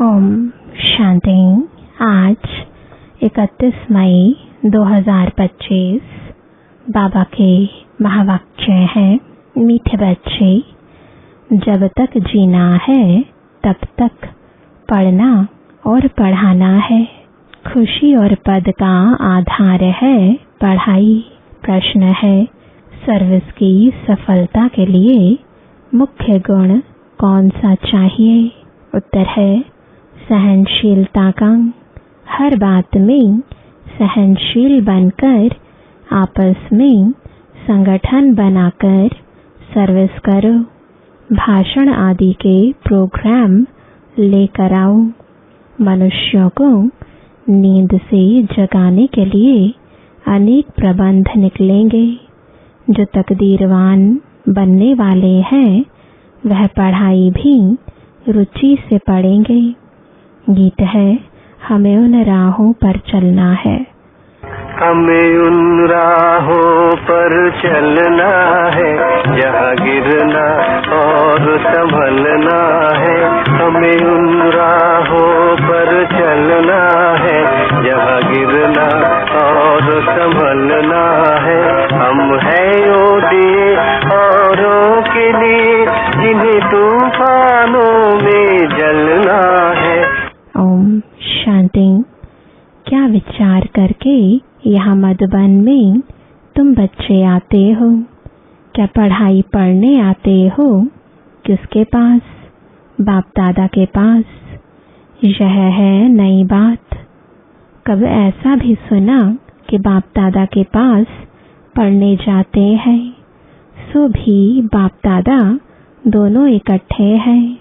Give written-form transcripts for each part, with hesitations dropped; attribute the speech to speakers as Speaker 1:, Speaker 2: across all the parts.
Speaker 1: ओम शांति। आज 31 मई 2025 बाबा के महावाक्य हैं। मीठे बच्चे, जब तक जीना है तब तक पढ़ना और पढ़ाना है। खुशी और पद का आधार है पढ़ाई। प्रश्न है, सर्विस की सफलता के लिए मुख्य गुण कौन सा चाहिए? उत्तर है सहनशीलता का। हर बात में सहनशील बनकर आपस में संगठन बनाकर सर्विस करो। भाषण आदि के प्रोग्राम लेकर आओ। मनुष्यों को नींद से जगाने के लिए अनेक प्रबंध निकलेंगे। जो तकदीरवान बनने वाले हैं वह पढ़ाई भी रुचि से पढ़ेंगे। गीत है, हमें उन राहों पर चलना है।
Speaker 2: हमें उन राहों पर चलना है जहाँ गिरना और संभलना है। हमें उन राहों पर चलना है जहाँ गिरना और संभलना है। हम हैं योद्धे औरों के लिए जिन्हें तूफानों में जलना है।
Speaker 1: ओम शांति। क्या विचार करके यहाँ मधुबन में तुम बच्चे आते हो? क्या पढ़ाई पढ़ने आते हो? किसके पास? बाप दादा के पास। यह है नई बात। कब ऐसा भी सुना कि बाप दादा के पास पढ़ने जाते हैं? सो भी बाप दादा दोनों इकट्ठे हैं।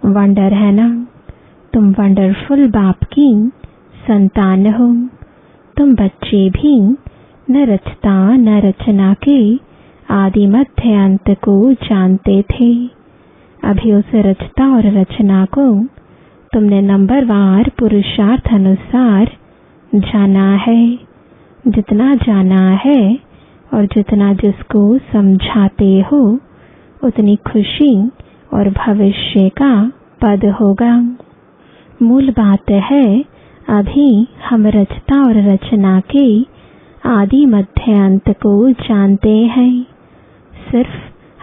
Speaker 1: वंडर है ना? तुम वंडरफुल बाप की संतान हो। तुम बच्चे भी न रचता न रचना के आदि मध्य अंत को जानते थे। अभी उस रचता और रचना को तुमने नंबरवार पुरुषार्थ अनुसार जाना है। जितना जाना है और जितना जिसको समझाते हो उतनी खुशी और भविष्य का पद होगा। मूल बात है, अभी हम रचता और रचना के आदि मध्य अंत को जानते हैं। सिर्फ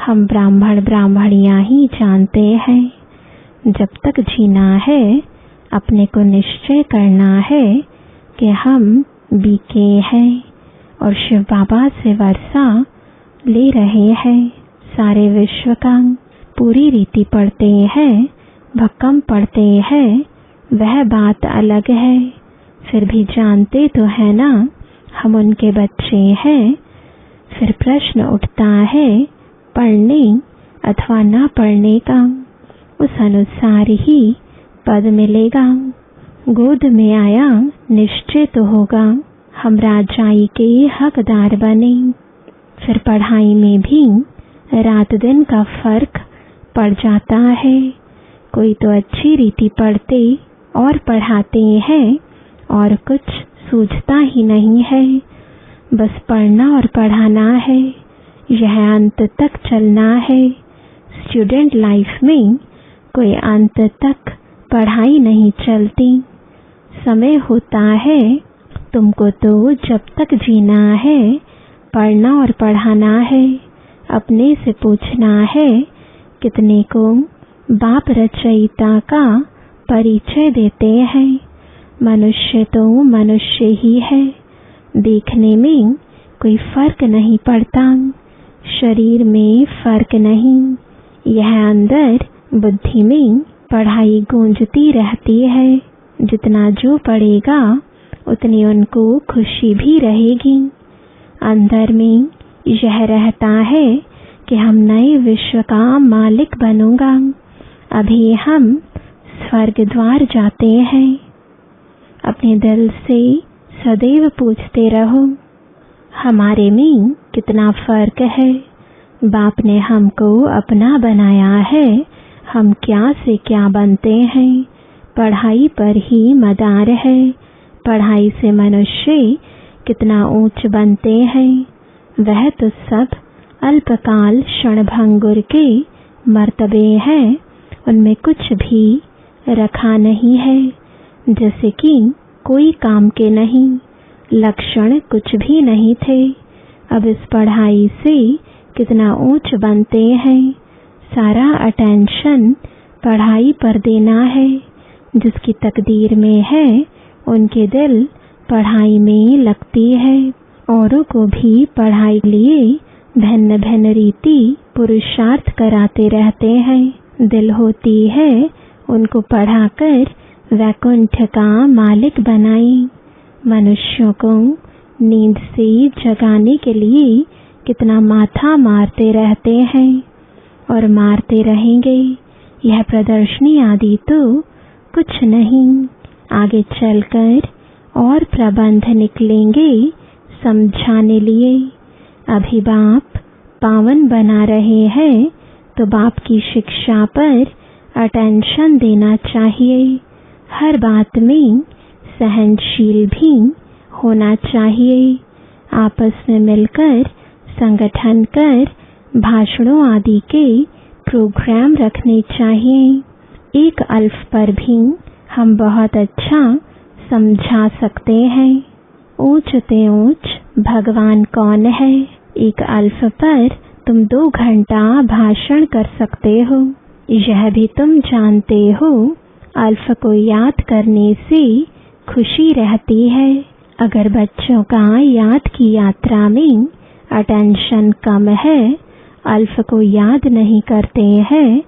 Speaker 1: हम ब्राह्मण ब्राह्मणियां ही जानते हैं। जब तक जीना है अपने को निश्चय करना है कि हम बीके हैं और शिव बाबा से वर्षा ले रहे हैं। सारे विश्व का पूरी रीति पढ़ते हैं, भक्कम पढ़ते हैं, वह बात अलग है। फिर भी जानते तो है ना हम उनके बच्चे हैं। फिर प्रश्न उठता है पढ़ने अथवा ना पढ़ने का। उस अनुसार ही पद मिलेगा। गोद में आया निश्चय तो होगा हम राजाई के हकदार बने। फिर पढ़ाई में भी रात दिन का फर्क पड़ जाता है। कोई तो अच्छी रीति पढ़ते और पढ़ाते हैं और कुछ सूझता ही नहीं है। बस पढ़ना और पढ़ाना है। यह अंत तक चलना है। स्टूडेंट लाइफ में कोई अंत तक पढ़ाई नहीं चलती। समय होता है तुमको तो जब तक जीना है पढ़ना और पढ़ाना है। अपने से पूछना है कितने को बाप रचयिता का परिचय देते हैं। मनुष्य तो मनुष्य ही है। देखने में कोई फर्क नहीं पड़ता। शरीर में फर्क नहीं। यह अंदर बुद्धि में पढ़ाई गूंजती रहती है। जितना जो पढ़ेगा उतनी उनको खुशी भी रहेगी। अंदर में यह रहता है कि हम नए विश्व का मालिक बनूंगा। अभी हम स्वर्ग द्वार जाते हैं। अपने दिल से सदैव पूछते रहो हमारे में कितना फर्क है। बाप ने हमको अपना बनाया है। हम क्या से क्या बनते हैं। पढ़ाई पर ही मदार है। पढ़ाई से मनुष्य कितना ऊंच बनते हैं। वह तो सब अल्पकाल क्षणभंगुर के मर्तबे हैं। उनमें कुछ भी रखा नहीं है, जैसे कि कोई काम के नहीं, लक्षण कुछ भी नहीं थे। अब इस पढ़ाई से कितना ऊंच बनते हैं। सारा अटेंशन पढ़ाई पर देना है। जिसकी तकदीर में है उनके दिल पढ़ाई में लगती है। औरों को भी पढ़ाई लिए भिन्न भिन्न रीति पुरुषार्थ कराते रहते हैं। दिल होती है उनको पढ़ाकर वैकुंठ का मालिक बनाई। मनुष्यों को नींद से जगाने के लिए कितना माथा मारते रहते हैं और मारते रहेंगे। यह प्रदर्शनी आदि तो कुछ नहीं, आगे चलकर और प्रबंध निकलेंगे समझाने लिए। अभी बाप पावन बना रहे हैं तो बाप की शिक्षा पर अटेंशन देना चाहिए। हर बात में सहनशील भी होना चाहिए। आपस में मिलकर संगठन कर भाषणों आदि के प्रोग्राम रखने चाहिए। एक अल्फ पर भी हम बहुत अच्छा समझा सकते हैं। ऊंच ते ऊंच भगवान कौन है? एक अल्फ पर तुम 2 घंटा भाषण कर सकते हो। यह भी तुम जानते हो, अल्फ को याद करने से खुशी रहती है। अगर बच्चों का याद की यात्रा में अटेंशन कम है, अल्फ को याद नहीं करते हैं,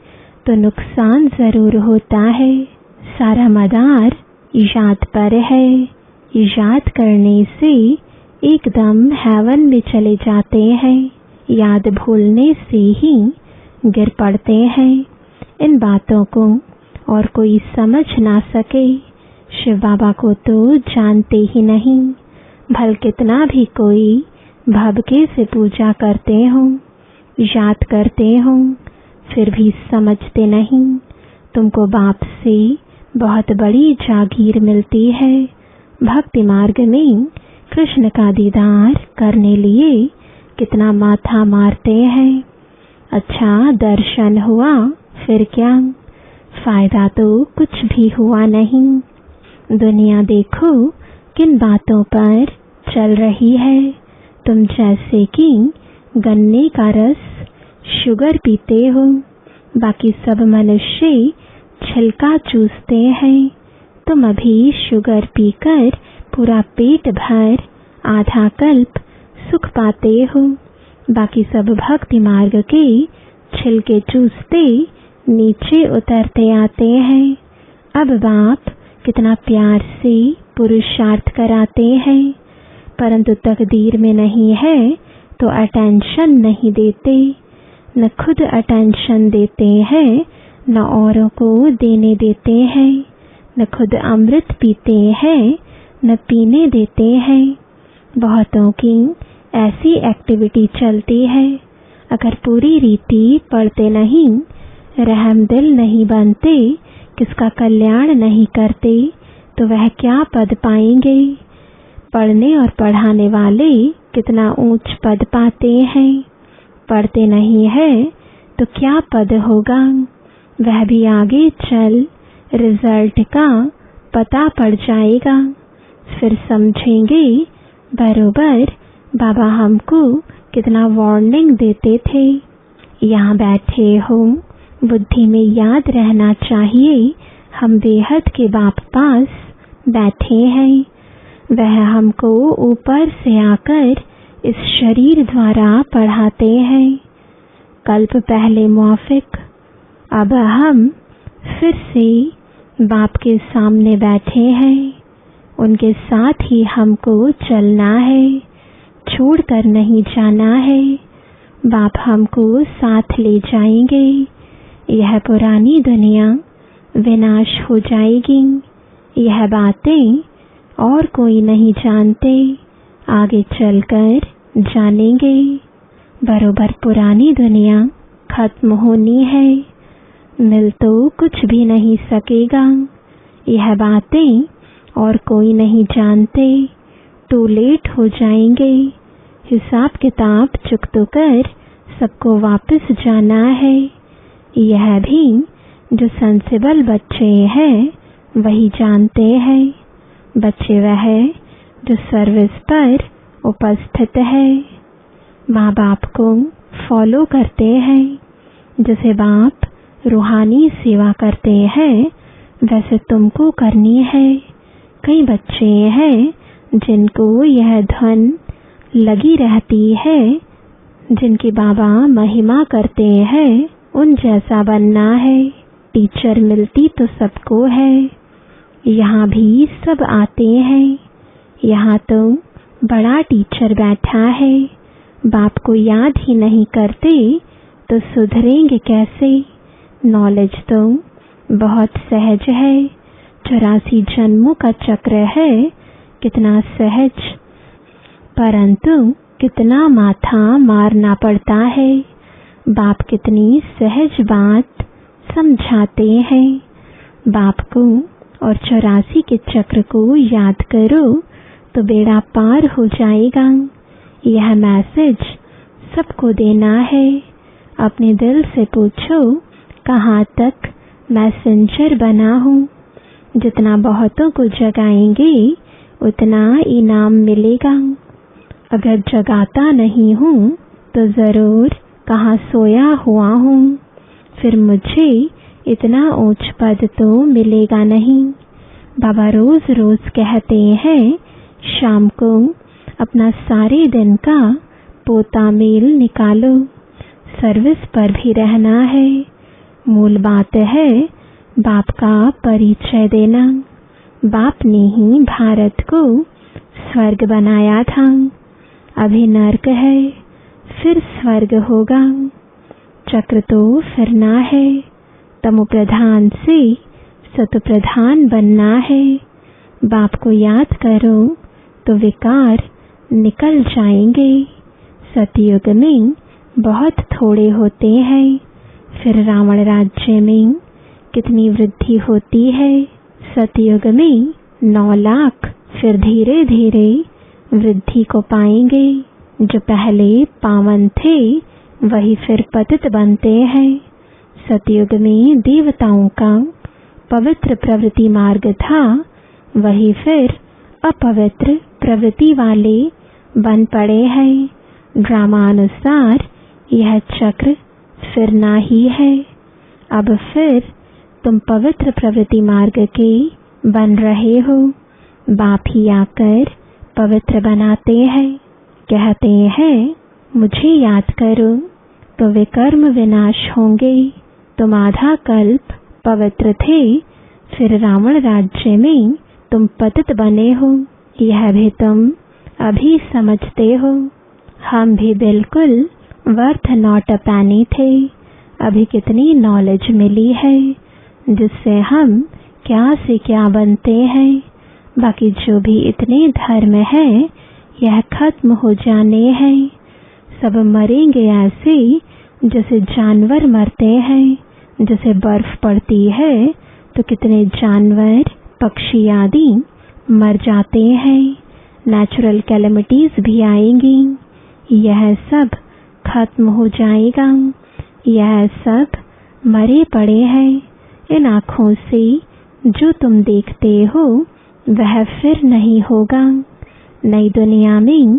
Speaker 1: तो नुकसान जरूर होता है। सारा मदार याद पर है। याद करने से एकदम हेवन में चले जाते हैं। याद भूलने से ही गिर पड़ते हैं। इन बातों को और कोई समझ ना सके। शिव बाबा को तो जानते ही नहीं। भल कितना भी कोई भवके से पूजा करते हो, याद करते हो, फिर भी समझते नहीं। तुमको बाप से बहुत बड़ी जागीर मिलती है। भक्ति मार्ग में कृष्ण का दीदार करने लिए कितना माथा मारते हैं। अच्छा दर्शन हुआ, फिर क्या फायदा? तो कुछ भी हुआ नहीं। दुनिया देखो किन बातों पर चल रही है। तुम जैसे कि गन्ने का रस शुगर पीते हो, बाकी सब मनुष्य छिलका चूसते हैं। तुम अभी शुगर पीकर पूरा पेट भर आधा कल्प सुख पाते हो, बाकी सब भक्ति मार्ग के छिलके चूसते नीचे उतरते आते हैं। अब बाप कितना प्यार से पुरुषार्थ कराते हैं, परंतु तकदीर में नहीं है तो अटेंशन नहीं देते। न खुद अटेंशन देते हैं, न औरों को देने देते हैं। न खुद अमृत पीते हैं, न पीने देते हैं। बहुतों की ऐसी एक्टिविटी चलती है। अगर पूरी रीति पढ़ते नहीं, रहम दिल नहीं बनते, किसका कल्याण नहीं करते, तो वह क्या पद पाएंगे? पढ़ने और पढ़ाने वाले कितना ऊंच पद पाते हैं। पढ़ते नहीं है तो क्या पद होगा? वह भी आगे चल रिजल्ट का पता पड़ जाएगा। फिर समझेंगे बरोबर बाबा हमको कितना वार्निंग देते थे। यहाँ बैठे हो, बुद्धि में याद रहना चाहिए, हम बेहद के बाप पास बैठे हैं। वह हमको ऊपर से आकर इस शरीर द्वारा पढ़ाते हैं। कल्प पहले मौफिक, अब हम फिर से बाप के सामने बैठे हैं। उनके साथ ही हमको चलना है, छोड़कर नहीं जाना है। बाप हमको साथ ले जाएंगे। यह पुरानी दुनिया विनाश हो जाएगी। यह बातें और कोई नहीं जानते, आगे चलकर जानेंगे। बरोबर पुरानी दुनिया खत्म होनी है, मिल तो कुछ भी नहीं सकेगा। यह बातें और कोई नहीं जानते, टू लेट हो जाएंगे। हिसाब किताब चुकतो कर सबको वापस जाना है। यह भी जो सेंसिबल बच्चे हैं वही जानते हैं। बच्चे वह जो सर्विस पर उपस्थित है, माँ बाप को फॉलो करते हैं। जैसे बाप रूहानी सेवा करते हैं वैसे तुमको करनी है। कई बच्चे हैं जिनको यह धन लगी रहती है, जिनकी बाबा महिमा करते हैं, उन जैसा बनना है। टीचर मिलती तो सबको है, यहाँ भी सब आते हैं। यहाँ तो बड़ा टीचर बैठा है, बाप को याद ही नहीं करते तो सुधरेंगे कैसे। नॉलेज तो बहुत सहज है, 84 जन्मों का चक्र है, कितना सहज, परंतु कितना माथा मारना पड़ता है। बाप कितनी सहज बात समझाते हैं। बाप को और 84 के चक्र को याद करो तो बेड़ा पार हो जाएगा। यह मैसेज सबको देना है। अपने दिल से पूछो कहाँ तक मैसेंजर बना हूँ। जितना बहुतों को जगाएंगे उतना इनाम मिलेगा। अगर जगाता नहीं हूँ तो जरूर कहाँ सोया हुआ हूँ, फिर मुझे इतना ऊंच पद तो मिलेगा नहीं। बाबा रोज रोज कहते हैं शाम को अपना सारे दिन का पोता मेल निकालो, सर्विस पर भी रहना है। मूल बात है बाप का परिचय देना। बाप ने ही भारत को स्वर्ग बनाया था, अभी नर्क है, फिर स्वर्ग होगा। चक्र तो फिरना है, तमो प्रधान से सतो प्रधान बनना है। बाप को याद करो तो विकार निकल जाएंगे। सतयुग में बहुत थोड़े होते हैं, फिर रावण राज्य में कितनी वृद्धि होती है। सतयुग में 9 लाख, फिर धीरे धीरे वृद्धि को पाएंगे। जो पहले पावन थे वही फिर पतित बनते हैं। सतयुग में देवताओं का पवित्र प्रवृत्ति मार्ग था, वही फिर अपवित्र प्रवृत्ति वाले बन पड़े हैं। ड्रामानुसार यह चक्र फिरना ही है। अब फिर तुम पवित्र प्रवृत्ति मार्ग के बन रहे हो। बाप ही आकर पवित्र बनाते हैं। कहते हैं मुझे याद करो तो विकर्म विनाश होंगे। तुम आधा कल्प पवित्र थे, फिर रावण राज्य में तुम पतित बने हो। यह भी तुम अभी समझते हो। हम भी बिल्कुल वर्थ नॉट अ पैनी थे। अभी कितनी नॉलेज मिली है जिससे हम क्या से क्या बनते हैं। बाकी जो भी इतने धर्म है यह खत्म हो जाने हैं। सब मरेंगे ऐसे जैसे जानवर मरते हैं। जैसे बर्फ पड़ती है तो कितने जानवर पक्षी आदि मर जाते हैं। नेचुरल कैलेमिटीज भी आएंगी, यह सब खत्म हो जाएगा। यह सब मरे पड़े हैं। इन आँखों से जो तुम देखते हो वह फिर नहीं होगा। नई दुनिया में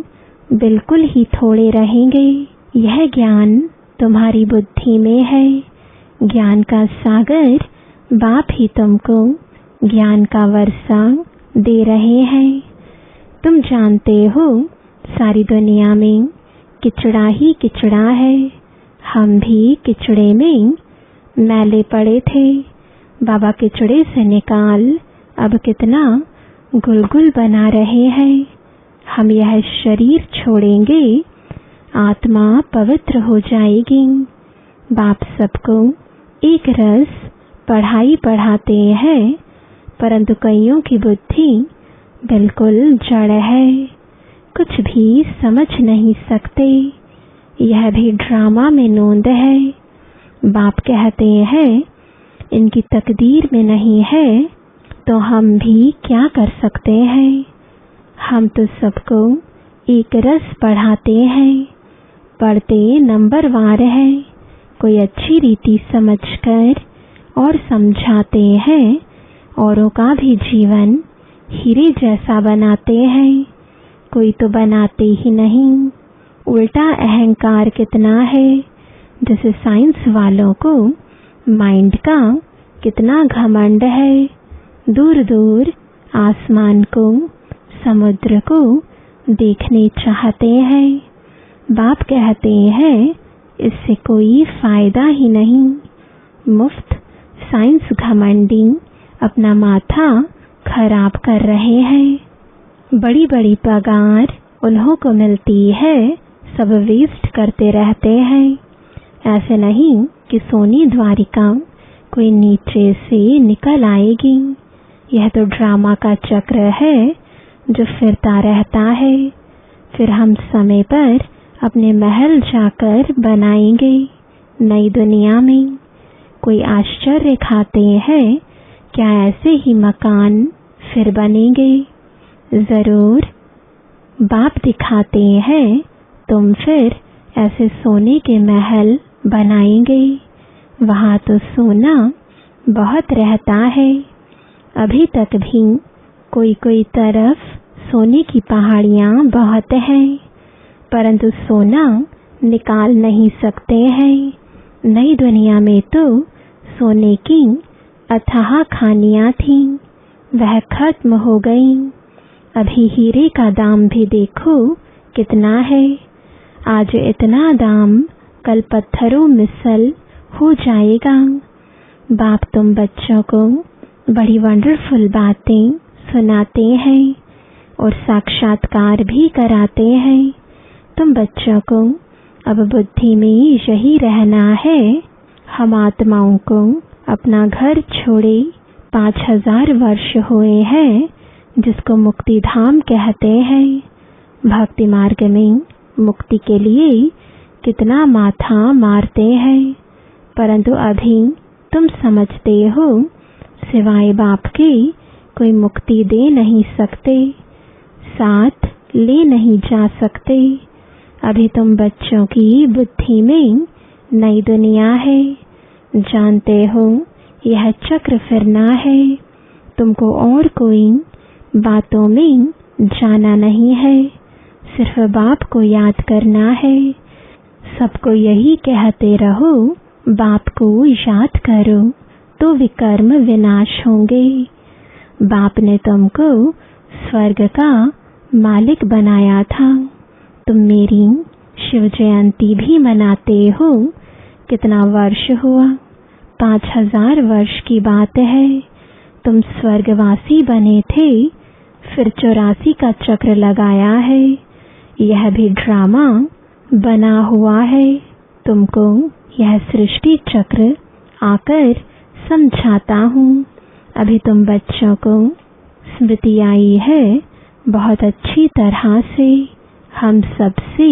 Speaker 1: बिल्कुल ही थोड़े रहेंगे। यह ज्ञान तुम्हारी बुद्धि में है। ज्ञान का सागर बाप ही तुमको ज्ञान का वर्षा दे रहे हैं। तुम जानते हो सारी दुनिया में किचड़ा ही किचड़ा है। हम भी किचड़े में मैले पड़े थे। बाबा किचड़े से निकाल अब कितना गुलगुल बना रहे हैं। हम यह शरीर छोड़ेंगे, आत्मा पवित्र हो जाएगी। बाप सबको एक रस पढ़ाई पढ़ाते हैं, परंतु कईयों की बुद्धि बिल्कुल जड़ है, कुछ भी समझ नहीं सकते। यह भी ड्रामा में नोंद है। बाप कहते हैं इनकी तकदीर में नहीं है तो हम भी क्या कर सकते हैं। हम तो सबको एक रस पढ़ाते हैं, पढ़ते नंबरवार है। कोई अच्छी रीति समझकर और समझाते हैं, औरों का भी जीवन हीरे जैसा बनाते हैं। कोई तो बनाते ही नहीं। उल्टा अहंकार कितना है, जैसे साइंस वालों को माइंड का कितना घमंड है। दूर दूर आसमान को, समुद्र को देखने चाहते हैं। बाप कहते हैं इससे कोई फायदा ही नहीं। मुफ्त साइंस घमंडी अपना माथा खराब कर रहे हैं। बड़ी बड़ी पगार उन्हों को मिलती है, सब वेस्ट करते रहते हैं। ऐसे नहीं कि सोनी द्वारिका कोई नीचे से निकल आएगी। यह तो ड्रामा का चक्र है जो फिरता रहता है। फिर हम समय पर अपने महल जाकर बनाएंगे नई दुनिया में। कोई आश्चर्य खाते हैं, क्या ऐसे ही मकान फिर बनेंगे? जरूर। बाप दिखाते हैं तुम फिर ऐसे सोने के महल बनाएंगे। वहां तो सोना बहुत रहता है। अभी तक भी कोई कोई तरफ सोने की पहाड़ियां बहुत हैं, परंतु सोना निकाल नहीं सकते हैं। नई दुनिया में तो सोने की अथाह खानियां थीं, वह खत्म हो गई। अभी हीरे का दाम भी देखो कितना है। आज इतना दाम कल पत्थरों मिसल हो जाएगा। बाप तुम बच्चों को बड़ी वंडरफुल बातें सुनाते हैं और साक्षात्कार भी कराते हैं। तुम बच्चों को अब बुद्धि में यही रहना है। हम आत्माओं को अपना घर छोड़े 5000 वर्ष हुए हैं, जिसको मुक्ति धाम कहते हैं। भक्ति मार्ग में मुक्ति के लिए कितना माथा मारते हैं, परंतु अभी तुम समझते हो सिवाय बाप के कोई मुक्ति दे नहीं सकते, साथ ले नहीं जा सकते। अभी तुम बच्चों की बुद्धि में नई दुनिया है। जानते हो यह चक्र फिरना है। तुमको और कोई बातों में जाना नहीं है, सिर्फ बाप को याद करना है। सबको यही कहते रहो, बाप को याद करो तो विकर्म विनाश होंगे। बाप ने तुमको स्वर्ग का मालिक बनाया था। तुम मेरी शिव जयंती भी मनाते हो। कितना वर्ष हुआ? 5000 वर्ष की बात है। तुम स्वर्गवासी बने थे, फिर 84 का चक्र लगाया है। यह भी ड्रामा बना हुआ है। तुमको यह सृष्टि चक्र आकर समझाता हूँ। अभी तुम बच्चों को स्मृति आई है बहुत अच्छी तरह से। हम सबसे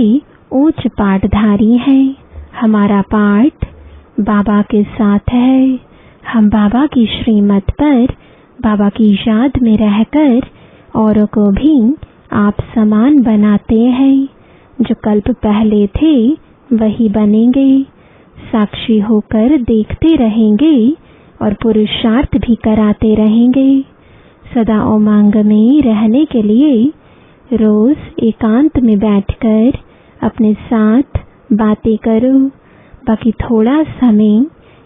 Speaker 1: उच्च पाठधारी हैं। हमारा पाठ बाबा के साथ है। हम बाबा की श्रीमत पर बाबा की याद में रहकर औरों को भी आप समान बनाते हैं। जो कल्प पहले थे वही बनेंगे। साक्षी होकर देखते रहेंगे और पुरुषार्थ भी कराते रहेंगे। सदा उमंग में रहने के लिए रोज एकांत में बैठकर अपने साथ बातें करो। बाकी थोड़ा समय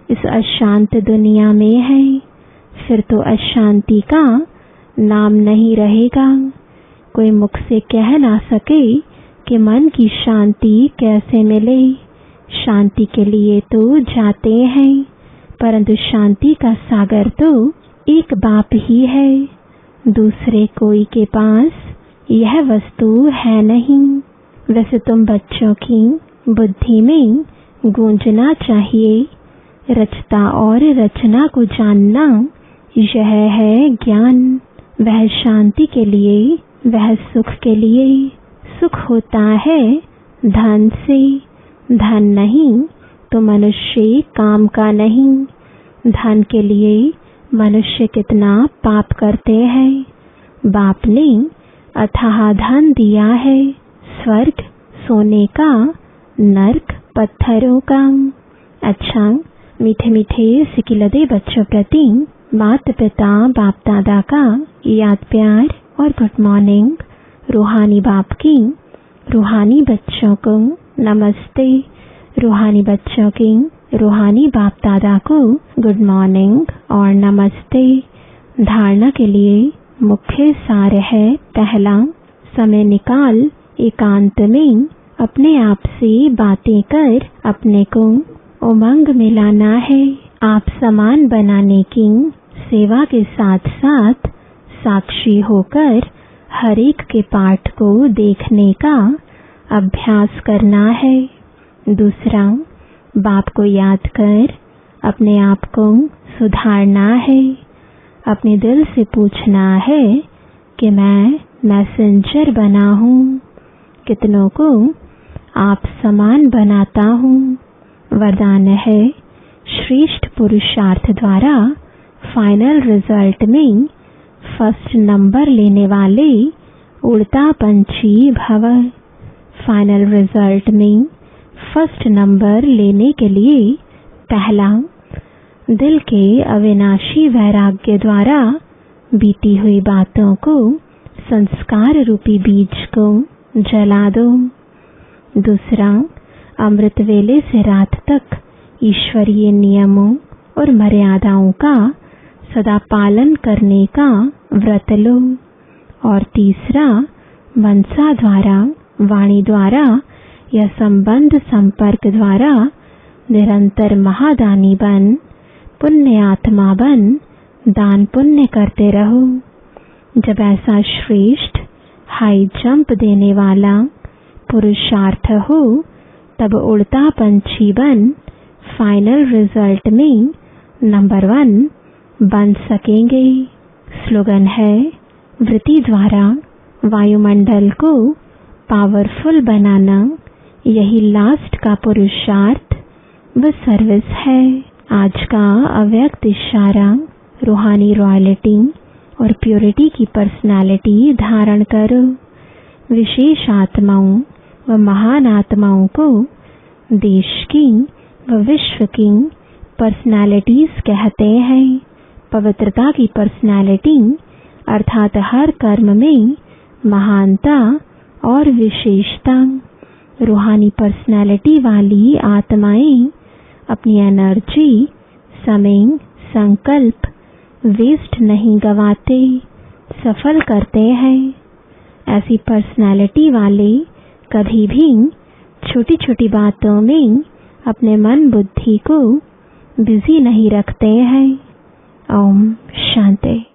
Speaker 1: इस अशांत दुनिया में है, फिर तो अशांति का नाम नहीं रहेगा। कोई मुख से कह ना सके कि मन की शांति कैसे मिले। शांति के लिए तो जाते हैं, परंतु शांति का सागर तो एक बाप ही है। दूसरे कोई के पास यह वस्तु है नहीं। वैसे तुम बच्चों की बुद्धि में गूंजना चाहिए। रचता और रचना को जानना यह है ज्ञान। वह शांति के लिए, वह सुख के लिए। सुख होता है धन से, धन नहीं तो मनुष्य काम का नहीं। धन के लिए मनुष्य कितना पाप करते हैं। बाप ने अथाह धन दिया है, स्वर्ग सोने का, नरक पत्थरों का। अच्छा, मीठे मीठे सिकिलदे बच्चों प्रति माता पिता बाप दादा का याद प्यार और गुड मॉर्निंग। रूहानी बाप की रूहानी बच्चों को नमस्ते। रूहानी बच्चों की रूहानी बाप दादा को गुड मॉर्निंग और नमस्ते। धारणा के लिए मुख्य सार है, पहला, समय निकाल एकांत में अपने आप से बातें कर अपने को उमंग में लाना है। आप समान बनाने की सेवा के साथ साथ साक्षी होकर हर एक के पाठ को देखने का अभ्यास करना है। दूसरा, बाप को याद कर अपने आप को सुधारना है। अपने दिल से पूछना है कि मैं मैसेंजर बना हूँ, कितनों को आप समान बनाता हूँ। वरदान है, श्रेष्ठ पुरुषार्थ द्वारा फाइनल रिजल्ट में फर्स्ट नंबर लेने वाले उड़ता पंछी भव। फाइनल रिजल्ट में फर्स्ट नंबर लेने के लिए पहला, दिल के अविनाशी वैराग्य द्वारा बीती हुई बातों को, संस्कार रूपी बीज को जला दो। दूसरा, अमृत वेले से रात तक ईश्वरीय नियमों और मर्यादाओं का सदा पालन करने का व्रत लो। और तीसरा, मनसा द्वारा, वाणी द्वारा या संबंध संपर्क द्वारा निरंतर महादानी बन, पुण्य आत्मा बन, दान पुण्य करते रहो। जब ऐसा श्रेष्ठ हाई जंप देने वाला पुरुषार्थ हो, तब उड़ता पंछी बन फाइनल रिजल्ट में नंबर 1 बन सकेंगे। स्लोगन है, वृत्ति द्वारा वायुमंडल को पावरफुल बनाना, यही लास्ट का पुरुषार्थ व सर्विस है। आज का अव्यक्त इशारा, रूहानी रॉयल्टी और प्योरिटी की पर्सनालिटी धारण करो। विशेष आत्माओं व महान आत्माओं को देश की व विश्व की पर्सनालिटीज कहते हैं। पवित्रता की पर्सनालिटी अर्थात हर कर्म में महानता और विशेषता। रूहानी पर्सनालिटी वाली आत्माएं अपनी एनर्जी, समय, संकल्प वेस्ट नहीं गवाते, सफल करते हैं। ऐसी पर्सनालिटी वाले कभी भी छोटी छोटी बातों में अपने मन बुद्धि को बिजी नहीं रखते हैं। ओम शांति।